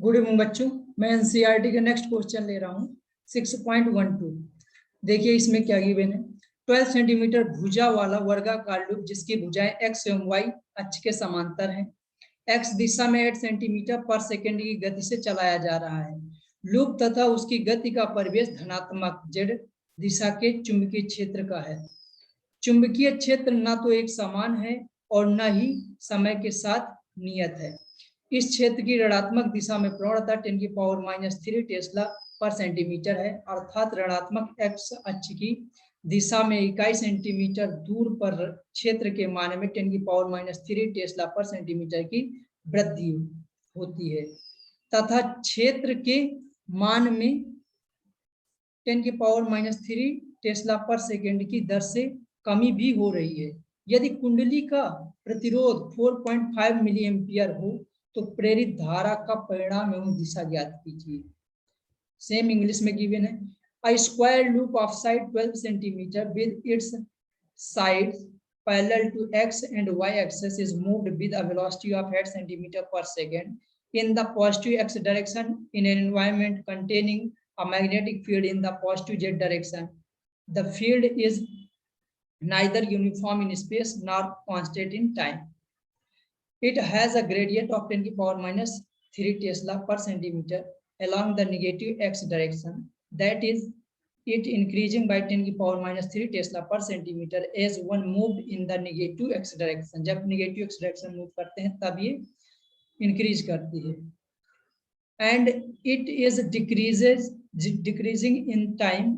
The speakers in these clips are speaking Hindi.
गुड इवनिंग बच्चों, मैं एनसीईआरटी का नेक्स्ट क्वेश्चन ले रहा हूँ 6.12। देखिए इसमें क्या गिवन है। 12 सेंटीमीटर भुजा वाला वर्गाकार लूप जिसकी भुजाएं x एवं y अक्ष के समांतर हैं। x दिशा में 8 सेंटीमीटर पर सेकंड की गति से चलाया जा रहा है। लूप तथा उसकी गति का परिवेश धनात्मक z दिशा के चुंबकीय क्षेत्र का है। चुंबकीय क्षेत्र न तो एक समान है और न ही समय के साथ नियत है। इस क्षेत्र की ऋणात्मक दिशा में प्रवणता 10⁻³ टेस्ला पर सेंटीमीटर है, अर्थात ऋणात्मक x अक्ष की दिशा में इकाई सेंटीमीटर दूर पर क्षेत्र के मान में 10⁻³ टेस्ला पर सेंटीमीटर की वृद्धि होती है तथा क्षेत्र के मान में 10⁻³ टेस्ला पर सेकेंड की दर से कमी भी हो रही है। यदि कुंडली का प्रतिरोध 4.5 मिली एम्पियर हो तो प्रेरित धारा का परिणाम एवं दिशा ज्ञात कीजिए। सेम इंग्लिश में गिवन है। A square loop of side 12 centimeter with its sides parallel to x and y axis is moved with a velocity of 8 centimeter per second in the positive x direction in an environment containing a magnetic field in the positive z direction. The field is neither uniform in space nor constant in time. It has a gradient of 10⁻³ Tesla per centimeter along the negative x direction. That is, it increasing by 10⁻³ Tesla per centimeter as one moved in the negative x direction. जब negative x direction move करते हैं तब ये increase करती है. And it is decreasing in time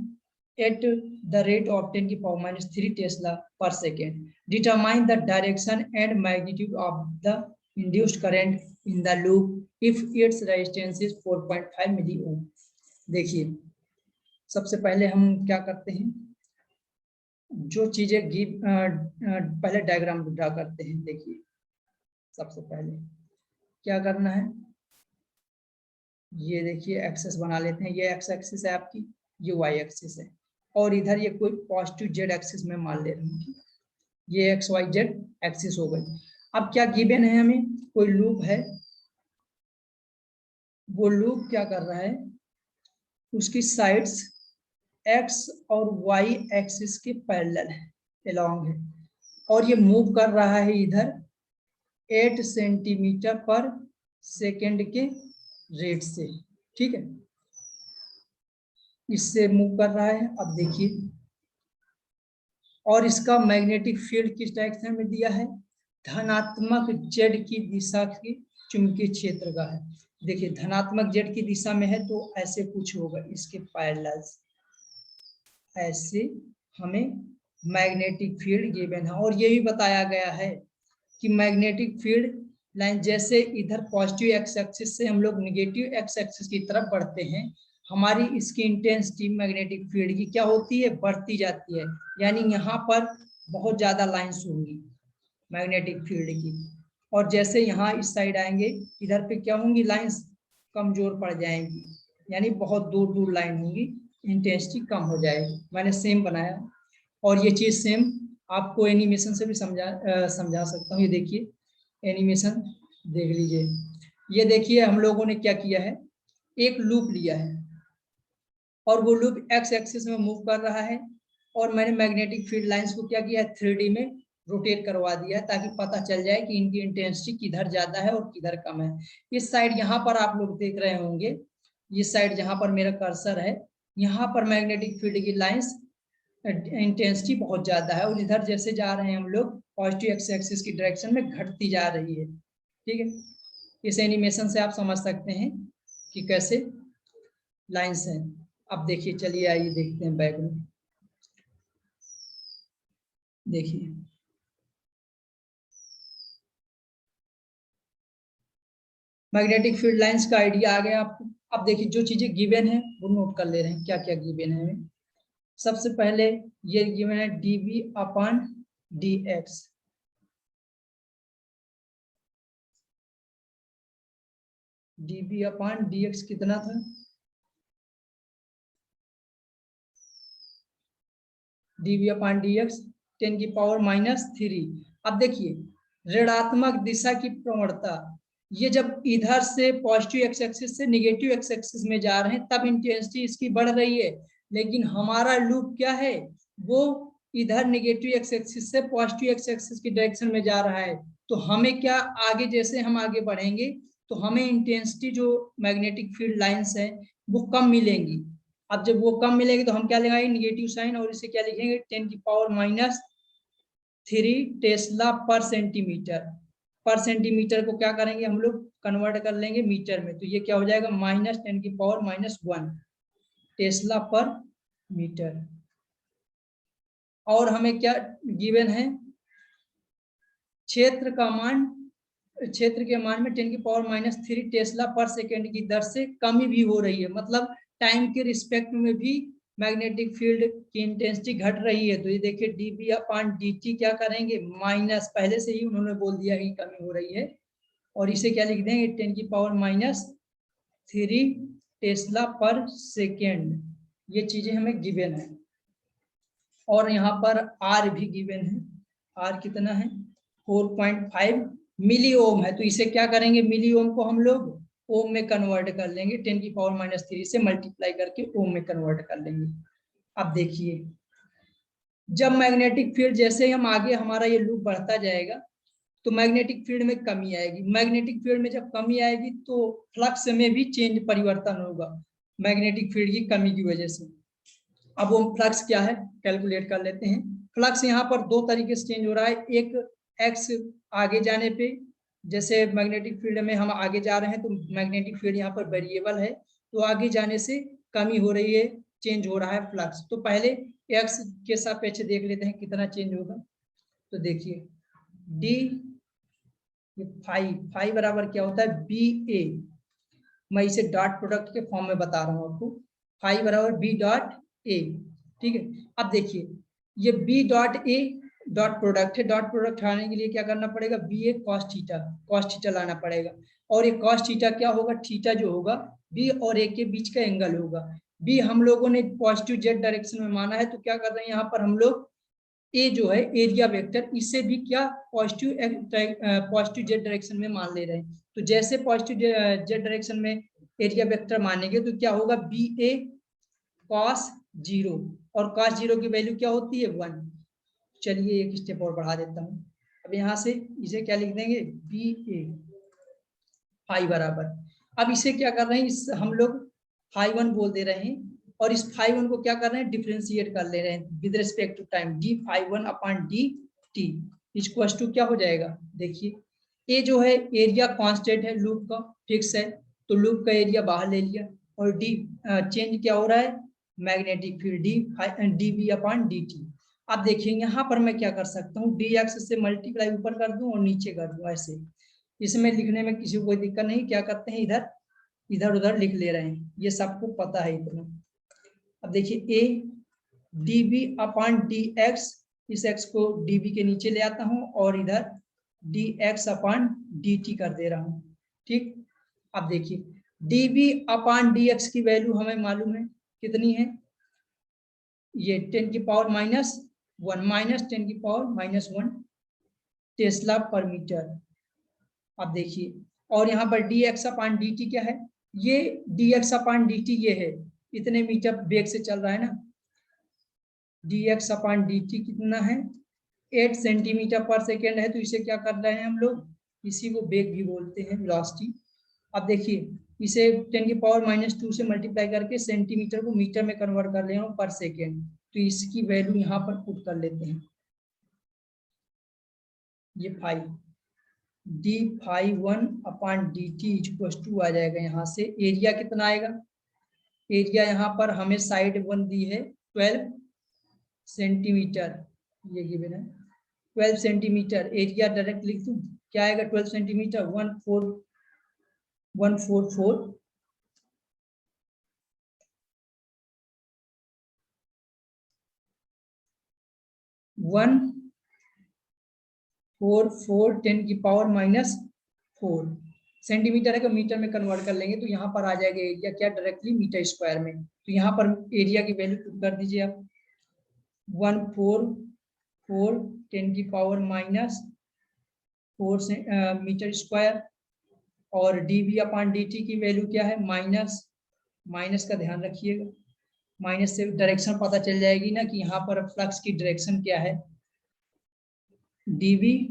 at the rate of 10⁻³ Tesla per second. Determine the direction and magnitude of the induced current in the loop if its resistance is 4.5 milliohm. देखिए सबसे पहले हम क्या करते हैं, जो चीजें पहले डायग्राम ड्रा करते हैं। देखिए सबसे पहले क्या करना है, ये देखिए एक्सेस बना लेते हैं। ये एक्स एक्सिस है आपकी, ये वाई एक्सिस है और इधर ये कोई पॉजिटिव जेड एक्सिस में मान ले रहे हैं। ये एक्स वाई जेड एक्सिस हो गई। अब क्या गिवन है, हमें कोई लूप है, वो लूप क्या कर रहा है, उसकी साइड्स एक्स और वाई एक्सिस के पैरेलल है, अलोंग है, और ये मूव कर रहा है इधर 8 सेंटीमीटर पर सेकेंड के रेट से। ठीक है, इससे मूव कर रहा है। अब देखिए, और इसका मैग्नेटिक फील्ड किस डायरेक्शन में दिया है, धनात्मक जेड की दिशा की चुंबकीय क्षेत्र का है। देखिए धनात्मक जेड की दिशा में है तो ऐसे कुछ होगा, इसके पैरेलल ऐसे हमें मैग्नेटिक फील्ड गिवन है। और ये भी बताया गया है कि मैग्नेटिक फील्ड लाइन जैसे इधर पॉजिटिव एक्स एक्सिस से हम लोग निगेटिव एक्स एक्सिस की तरफ बढ़ते हैं, हमारी इसकी इंटेंसिटी मैग्नेटिक फील्ड की क्या होती है, बढ़ती जाती है। यानी यहाँ पर बहुत ज्यादा लाइंस होंगी मैग्नेटिक फील्ड की, और जैसे यहाँ इस साइड आएंगे इधर पे क्या होंगी, लाइंस कमजोर पड़ जाएंगी, यानी बहुत दूर दूर लाइन होंगी, इंटेंसिटी कम हो जाएगी। मैंने सेम बनाया और ये चीज सेम आपको एनिमेशन से भी समझा सकता हूँ। ये देखिए एनिमेशन देख लीजिए। ये देखिए हम लोगों ने क्या किया है, एक लूप लिया है और वो लूप एक्स एक्सिस में मूव कर रहा है, और मैंने मैग्नेटिक फील्ड लाइंस को क्या किया है, 3D में रोटेट करवा दिया है ताकि पता चल जाए कि इनकी इंटेंसिटी किधर ज्यादा है और किधर कम है। इस साइड यहाँ पर आप लोग देख रहे होंगे, इस साइड जहाँ पर मेरा कर्सर है, यहाँ पर मैग्नेटिक फील्ड की लाइंस इंटेंसिटी बहुत ज्यादा है, और इधर जैसे जा रहे हैं हम लोग पॉजिटिव एक्स एक्सिस की डायरेक्शन में घटती जा रही है। ठीक है, इस एनिमेशन से आप समझ सकते हैं कि कैसे लाइंस हैं। अब देखिए, चलिए आइए देखते हैं बैक में। देखिए मैग्नेटिक फील्ड लाइंस का आइडिया आ गया आपको। अब देखिए जो चीजें गिवन है वो नोट कर ले रहे हैं, क्या क्या गिवन है हमें। सबसे पहले ये गिवन है dV/dx। dV/dx कितना था, dV/dx 10⁻³ अब देखिए ऋणात्मक दिशा की प्रवणता ये जब इधर से पॉजिटिव एक्स एक्सिस से निगेटिव एक्स एक्सिस में जा रहे हैं तब इंटेंसिटी इसकी बढ़ रही है, लेकिन हमारा लूप क्या है, वो इधर निगेटिव एक्स एक्सिस से पॉजिटिव एक्स एक्सिस की डायरेक्शन में जा रहा है। तो हमें क्या, आगे जैसे हम आगे बढ़ेंगे तो हमें इंटेंसिटी जो मैग्नेटिक फील्ड लाइंस है वो कम मिलेंगी। अब जब वो कम मिलेगी तो हम क्या लगाएंगे, निगेटिव साइन, और इसे क्या लिखेंगे, 10⁻³ टेस्ला पर सेंटीमीटर। पर सेंटीमीटर को क्या करेंगे हम लोग, कन्वर्ट कर लेंगे मीटर में, तो ये क्या हो जाएगा, -10⁻⁻1 टेस्ला पर मीटर। और हमें क्या गिवन है, क्षेत्र का मान, क्षेत्र के मान में 10⁻³ टेस्ला पर सेकेंड की दर से कमी भी हो रही है, मतलब टाइम के रिस्पेक्ट में भी मैग्नेटिक फील्ड की इंटेंसिटी घट रही है। तो ये देखिए dB/dt क्या करेंगे, माइनस, पहले से ही उन्होंने बोल दिया कि कमी हो रही है, और इसे क्या लिख देंगे, 10⁻³ टेस्ला पर सेकेंड। ये चीजें हमें गिवन है। और यहाँ पर आर भी गिवन है, आर कितना है, 4.5 मिली ओम है। तो इसे क्या करेंगे, मिली ओम को हम लोग ओम में कन्वर्ट कर लेंगे, 10⁻³ से मल्टीप्लाई करके ओम में कन्वर्ट कर लेंगे। अब देखिए, जब मैग्नेटिक फील्ड, जैसे हम आगे हमारा ये लूप बढ़ता जाएगा तो मैग्नेटिक फील्ड में कमी आएगी। मैग्नेटिक फील्ड में जब कमी आएगी तो फ्लक्स में भी चेंज, परिवर्तन होगा मैग्नेटिक फील्ड की कमी की वजह से। अब वो फ्लक्स क्या है कैलकुलेट कर लेते हैं। फ्लक्स यहाँ पर दो तरीके से चेंज हो रहा है, एक एक्स आगे जाने पे, जैसे मैग्नेटिक फील्ड में हम आगे जा रहे हैं तो मैग्नेटिक फील्ड यहाँ पर वेरिएबल है, तो आगे जाने से कमी हो रही है, चेंज हो रहा है फ्लक्स। तो पहले एक्स के सापेक्ष देख लेते हैं कितना चेंज होगा। तो देखिए डी फाई बराबर क्या होता है, बी ए, मैं इसे डॉट प्रोडक्ट के फॉर्म में बता रहा हूँ आपको, फाई बराबर बी डॉट ए, ठीक है। अब देखिए ये B dot A dot product है, डॉट प्रोडक्ट आने के लिए क्या करना पड़ेगा, बी ए कॉस थीटा लाना पड़ेगा। और ये कॉस थीटा क्या होगा, थीटा जो होगा बी और ए के बीच का एंगल होगा। बी हम लोगों ने पॉजिटिव जेड डायरेक्शन में माना है, तो क्या कर रहे हैं यहाँ पर हम लोग, ए जो है एरिया वेक्टर, इसे भी क्या पॉजिटिव जेड डायरेक्शन में मान ले रहे हैं। तो जैसे पॉजिटिव जेड डायरेक्शन में एरिया वेक्टर मानेंगे तो क्या होगा, बी ए cos 0, और cos 0 की वैल्यू क्या होती है, 1। चलिए एक स्टेप और बढ़ा देता हूँ, अब यहाँ से इसे क्या लिख देंगे, बी ए फाई बराबर, अब इसे क्या कर रहे हैं, इस हम लोग फाई 1 बोल दे रहे हैं, और इस फाई 1 को क्या कर रहे हैं, डिफरेंशिएट कर ले रहे हैं with respect to time, d phi 1 upon D T equals to क्या हो जाएगा, देखिए ए जो है एरिया कांस्टेंट है, लूप का फिक्स है, तो लूप का एरिया बाहर ले लिया, और डी चेंज क्या हो रहा है, magnetic field d B upon D t. अब देखिए यहाँ पर मैं क्या कर सकता हूँ, डी एक्स से मल्टीप्लाई ऊपर कर दूं और नीचे कर दूं, ऐसे इसमें लिखने में किसी को कोई दिक्कत नहीं, क्या करते हैं इधर इधर उधर लिख ले रहे हैं, ये सबको पता है इतना। अब देखिए A d B upon d x, इस एक्स को डी बी के नीचे ले आता हूँ और इधर d x upon D t कर दे रहा हूँ, ठीक। अब देखिए d B upon d x की वैल्यू हमें मालूम है कितनी है, ये 10⁻⁻1 माइनस 10⁻⁻1 टेस्ला पर मीटर। अब देखिए, और यहाँ पर D x upon D T क्या है, ये D x upon D T ये है, इतने मीटर वेग से चल रहा है ना, D x upon D T कितना है, 8 सेंटीमीटर पर सेकेंड है, तो इसे क्या कर रहे हैं हम लोग, इसी को वेग भी बोलते हैं, वेलोसिटी। अब देखिए इसे 10⁻⁻2 से मल्टीप्लाई करके सेंटीमीटर को मीटर में कन्वर्ट कर ले रहा हूँ पर सेकेंड, तो इसकी वैल्यू यहाँ पर पुट कर लेते हैं, ये phi D phi 1 upon D T equals to आ जाएगा, यहाँ से एरिया कितना आएगा, एरिया यहाँ पर हमें साइड 1 दी है 12 सेंटीमीटर, ये गिवन है 12 सेंटीमीटर, एरिया डायरेक्ट लिख दूं, क्या आएगा 12 सेंटीमीटर 144 10⁻⁻4 सेंटीमीटर है, तो मीटर में कन्वर्ट कर लेंगे तो यहाँ पर आ जाएगा एरिया क्या, डायरेक्टली मीटर स्क्वायर में। तो यहाँ पर एरिया की वैल्यू पुट कर दीजिए आप, 144 10⁻⁻4 मीटर स्क्वायर, और dv अपान dt की वैल्यू क्या है, माइनस का ध्यान रखिएगा, माइनस से डायरेक्शन पता चल जाएगी ना कि यहाँ पर फ्लक्स की डायरेक्शन क्या है, dv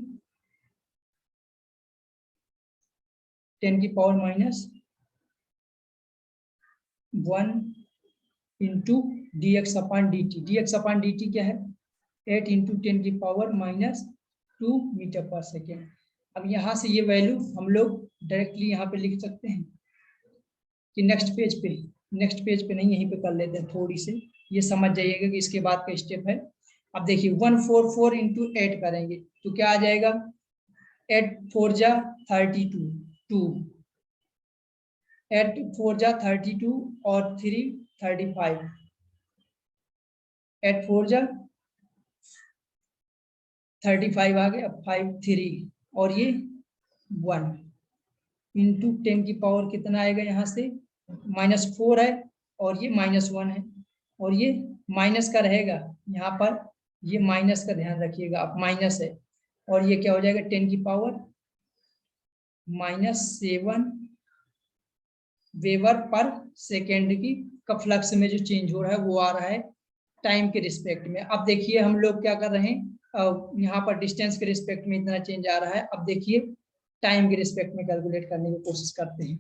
10⁻⁻1 इंटू dx अपान dt, dx अपान dt क्या है 8 इंटू 10⁻⁻2 मीटर पर सेकेंड। अब यहाँ से ये वैल्यू हम लोग डायरेक्टली यहाँ पे लिख सकते हैं कि नेक्स्ट पेज पे नहीं, यहीं पे कर लेते हैं, थोड़ी से ये समझ जाइएगा कि इसके बाद का स्टेप है। अब देखिए 144 इंटू 8 करेंगे तो क्या आ जाएगा, 8 4 जा 32, 2 8 4 जा 32 और 3 35, 8 4 जा 35 आ गया, 5 3 और ये 1 इंटू 10 की पावर कितना आएगा, यहाँ से -4 है और ये -1 है और ये माइनस का रहेगा यहाँ पर, ये माइनस का ध्यान रखिएगा, अब माइनस है और ये क्या हो जाएगा 10 की पावर -7 वेबर पर सेकेंड की का फ्लक्स में जो चेंज हो रहा है वो आ रहा है टाइम के रिस्पेक्ट में। अब देखिए हम लोग क्या कर रहे हैं, यहाँ पर डिस्टेंस के रिस्पेक्ट में इतना चेंज आ रहा है, अब देखिए टाइम के रिस्पेक्ट में कैलकुलेट करने की कोशिश करते हैं।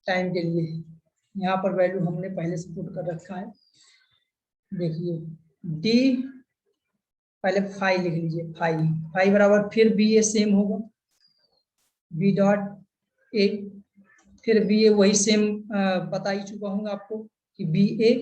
टाइम के लिए यहाँ पर वैल्यू हमने पहले से पुट कर रखा है, देखिए डी पहले फाइव लिख लीजिए, फाइव बराबर फिर बी ए सेम होगा, बी डॉट ए, फिर बी ए वही सेम बता ही चुका हूँ आपको कि बी ए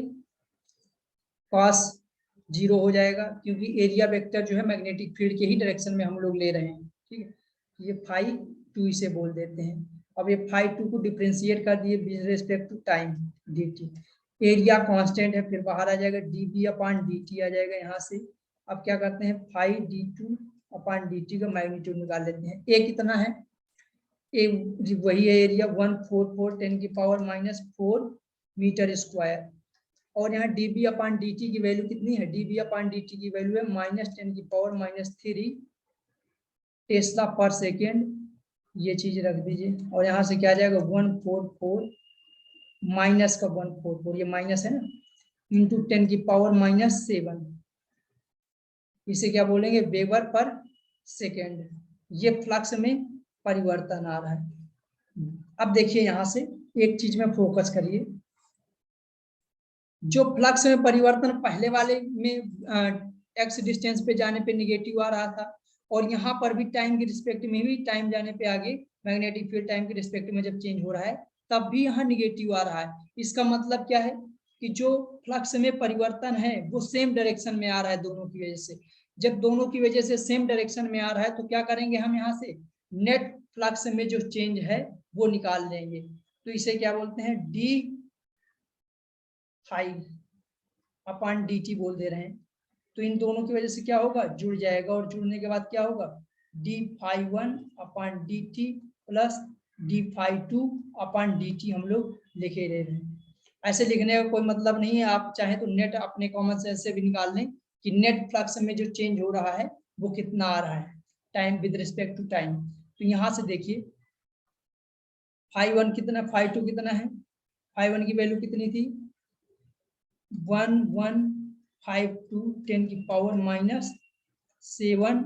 कॉस 0 हो जाएगा, क्योंकि एरिया वेक्टर जो है मैग्नेटिक फील्ड के ही डायरेक्शन में हम लोग ले रहे हैं, ठीक है। ये फाइव 2 इसे बोल देते हैं। अब ये फाइव 2 को डिफ्रेंशिएट कर दिए with respect to time dt, area constant है, फिर बाहर आ जाएगा dv अपान dt आ जाएगा यहाँ से। अब क्या करते हैं 5d2 अपान dt का मैग्नीट्यूड निकाल लेते हैं, a कितना है, ए वही है एरिया 144 10 की पावर -4 मीटर स्क्वायर, और यहाँ dB अपान dt की वैल्यू कितनी है, dB अपान dt की वैल्यू है -10 की पावर -3 टेस्ला पर सेकेंड, ये चीज रख दीजिए, और यहाँ से क्या आ जाएगा 144 माइनस का 144, ये माइनस है ना, इंटू 10 की पावर -7, इसे क्या बोलेंगे वेबर पर सेकेंड, ये फ्लक्स में परिवर्तन आ रहा है। अब देखिए यहाँ से एक चीज में फोकस करिए, जो फ्लक्स में परिवर्तन पहले वाले में एक्स डिस्टेंस पे जाने पे निगेटिव आ रहा था, और यहाँ पर भी टाइम के रिस्पेक्ट में भी टाइम जाने पे आगे मैग्नेटिक फील्ड टाइम के रिस्पेक्ट में जब चेंज हो रहा है तब भी यहाँ निगेटिव आ रहा है। इसका मतलब क्या है कि जो फ्लक्स में परिवर्तन है वो सेम डायरेक्शन में आ रहा है दोनों की वजह से। जब दोनों की वजह से सेम डायरेक्शन में आ रहा है तो क्या करेंगे हम यहाँ से नेट फ्लक्स में जो चेंज है वो निकाल लेंगे, तो इसे क्या बोलते हैं D five upon D T बोल दे रहे हैं। तो इन दोनों की वजह से क्या होगा जुड़ जाएगा, और जुड़ने के बाद क्या होगा d∅1 अपान डी टी प्लस d∅2 अपान डी टी हम लोग लिखे रहे हैं। ऐसे लिखने का कोई मतलब नहीं है, आप चाहे तो नेट अपने कॉमन सेंस से भी निकाल लें कि नेट फ्लक्स में जो चेंज हो रहा है वो कितना आ रहा है time with respect to time. तो यहाँ से देखिए ∅1 कितना, ∅2 कितना है, ∅1 की वैल्यू कितनी थी 1152 10 की पावर -7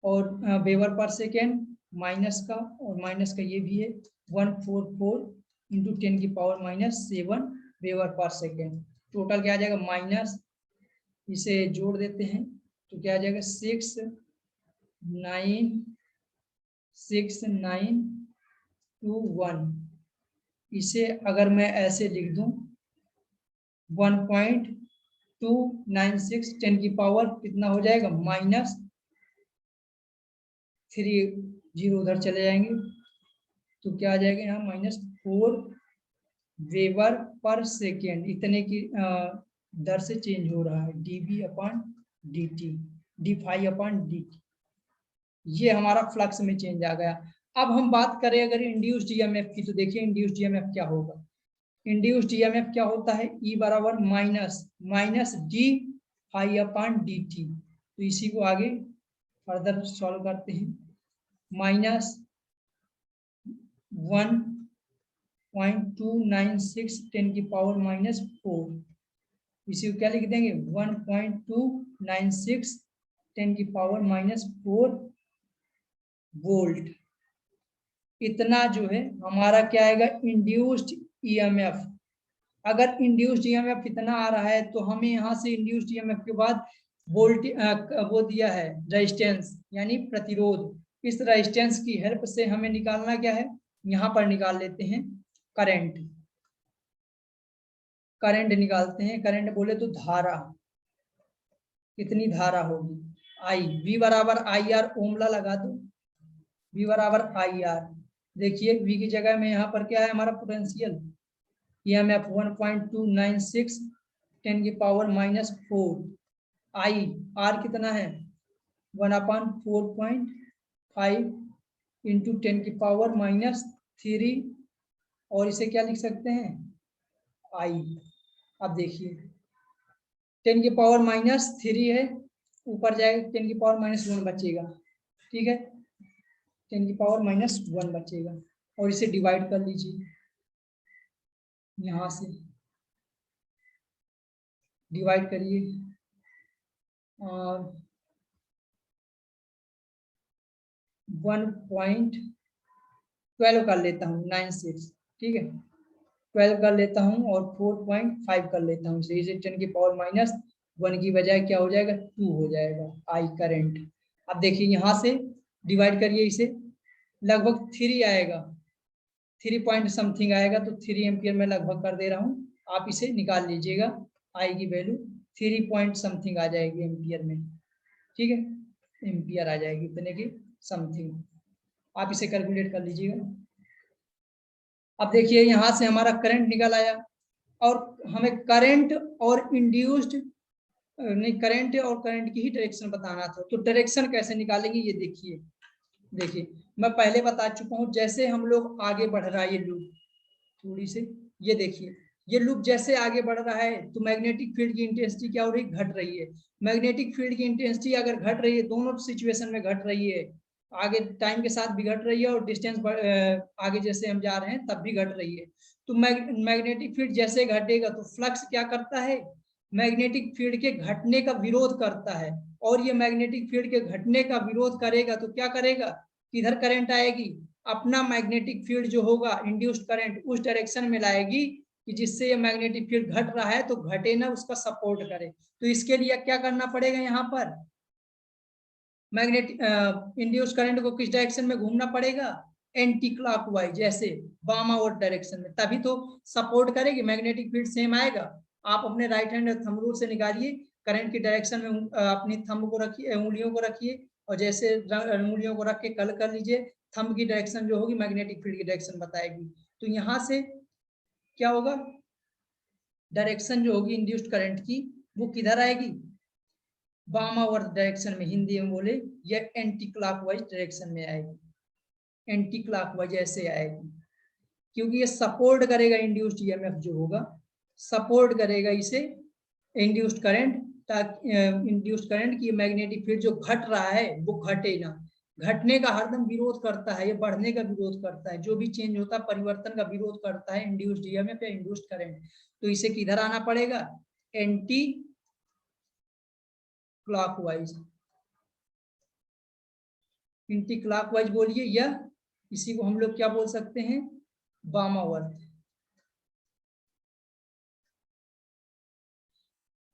और वेबर पर सेकेंड माइनस का, और माइनस का ये भी है 144 इंटू 10 की पावर -7 वेबर पर सेकेंड। टोटल क्या आ जाएगा माइनस, इसे जोड़ देते हैं तो क्या आ जाएगा 6921। इसे अगर मैं ऐसे लिख दूं 1.296 10 की पावर कितना हो जाएगा -3 उधर चले जाएंगे तो क्या आ जाएगा यहाँ -4 वेबर पर सेकेंड, इतने की दर से चेंज हो रहा है dB अपान dt, d∅ अपान dt, ये हमारा फ्लक्स में चेंज आ गया। अब हम बात करें अगर इंड्यूस्ड ईएमएफ की, तो देखिए इंड्यूस्ड ईएमएफ क्या होगा, इंड्यूस्ड ईएमएफ क्या होता है E बराबर माइनस d∅ अपान dt, तो इसी को आगे फर्दर सॉल्व करते हैं। -1.296 10 की पावर -4, इसी को क्या लिख देंगे 1.296 10 की पावर -4 वोल्ट। इतना जो है हमारा क्या आएगा इंड्यूस्ड ईएमएफ। अगर इंड्यूस्ड ईएमएफ इतना आ रहा है तो हमें यहाँ से इंड्यूस्ड ईएमएफ के बाद वोल्ट वो दिया है रेजिस्टेंस यानी प्रतिरोध। इस रेजिस्टेंस की हेल्प से हमें निकालना क्या है, यहाँ पर निकाल लेते हैं करंट। करंट निकालते हैं, करंट बोले तो धारा, कितनी धारा होगी आई, V बराबर आई आर, ओमला लगा दो, V बराबर आई आर। देखिए V की जगह में यहाँ पर क्या है हमारा पोटेंशियल ईएमएफ 1.296 10 की पावर -4, आई आर कितना है 1/4.5 इंटू 10 की पावर -3, और इसे क्या लिख सकते हैं आई। अब देखिए 10 की पावर -3 है, ऊपर जाएगा 10 की पावर -1 बचेगा, ठीक है 10 की पावर -1 बचेगा, और इसे डिवाइड कर लीजिए, यहाँ से डिवाइड करिए और 1.12 कर लेता हूँ 96, ठीक है 12 कर लेता हूँ और 4.5 कर लेता हूँ, इसे 10 की पावर -1 की बजाय क्या हो जाएगा 2 हो जाएगा आई करंट। अब देखिए यहाँ से डिवाइड करिए, इसे लगभग 3 आएगा, 3 पॉइंट समथिंग आएगा, तो 3 एम्पियर में लगभग कर दे रहा हूँ, आप इसे निकाल लीजिएगा, आई की वैल्यू 3 पॉइंट समथिंग आ जाएगी एम्पियर में, ठीक है एम्पियर आ जाएगी इतने की समथिंग, आप इसे कैलकुलेट कर लीजिएगा। अब देखिए यहाँ से हमारा करंट निकल आया, और हमें करंट और इंड्यूस्ड नहीं, करंट और करंट की ही डायरेक्शन बताना था, तो डायरेक्शन कैसे निकालेंगे ये देखिए। देखिए मैं पहले बता चुका हूँ, जैसे हम लोग आगे बढ़ रहा है ये लूप, थोड़ी से ये देखिए, ये लूप जैसे आगे बढ़ रहा है तो मैग्नेटिक फील्ड की इंटेंसिटी क्या हो रही घट रही है। मैग्नेटिक फील्ड की इंटेंसिटी अगर घट रही है, दोनों सिचुएशन में घट रही है, आगे टाइम के साथ भी घट रही है और डिस्टेंस आगे जैसे हम जा रहे हैं तब भी घट रही है। तो मैग्नेटिक फील्ड जैसे घटेगा तो फ्लक्स क्या करता है, मैग्नेटिक फील्ड के घटने का विरोध करता है, और ये मैग्नेटिक फील्ड के घटने का विरोध करेगा तो क्या करेगा, किधर करंट आएगी, अपना मैग्नेटिक फील्ड जो होगा इंड्यूस्ड करंट उस डायरेक्शन में लाएगी कि जिससे ये मैग्नेटिक फील्ड घट रहा है तो घटे ना, उसका सपोर्ट करे। तो इसके लिए क्या करना पड़ेगा, यहाँ पर मैग्नेटिक इंड्यूस्ड करंट को किस डायरेक्शन में घूमना पड़ेगा, एंटी क्लॉकवाइज, जैसे वामावर्त डायरेक्शन में, तभी तो सपोर्ट करेगी, मैग्नेटिक फील्ड सेम आएगा। आप अपने राइट हैंड थंब रूल से निकालिए, करंट की डायरेक्शन में अपनी थंब को रखिए, उंगलियों को रखिए, और जैसे उंगलियों को रख के कल कर लीजिए, थंब की डायरेक्शन जो होगी मैग्नेटिक फील्ड की डायरेक्शन बताएगी। तो यहाँ से क्या होगा, डायरेक्शन जो होगी इंड्यूस्ड करंट की वो किधर आएगी, वामावर्त डायरेक्शन में, हिंदी में बोले या एंटी क्लॉकवाइज डायरेक्शन में आएगी, एंटी क्लॉकवाइज ऐसे आएगी, क्योंकि ये सपोर्ट करेगा इंड्यूस्ड ईएमएफ जो होगा, सपोर्ट करेगा इसे इंड्यूस्ड करंट, ताकि इंड्यूस्ड करंट की मैग्नेटिक फील्ड जो घट रहा है वो घटे ना, घटने का हरदम विरोध करता है, ये बढ़ने का विरोध करता है, जो भी चेंज होता है परिवर्तन का विरोध करता है इंड्यूस्ड ईएमएफ या इंड्यूस्ड करंट। तो इसे किधर आना पड़ेगा, एंटी क्लॉकवाइज, एंटी क्लॉकवाइज बोलिए, या इसी को हम लोग क्या बोल सकते हैं, वामावर्त,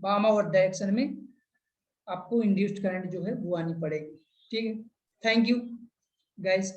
वामावर्त डायरेक्शन में आपको इंड्यूस्ड करंट जो है वो आनी पड़ेगी, ठीक है। Thank you guys.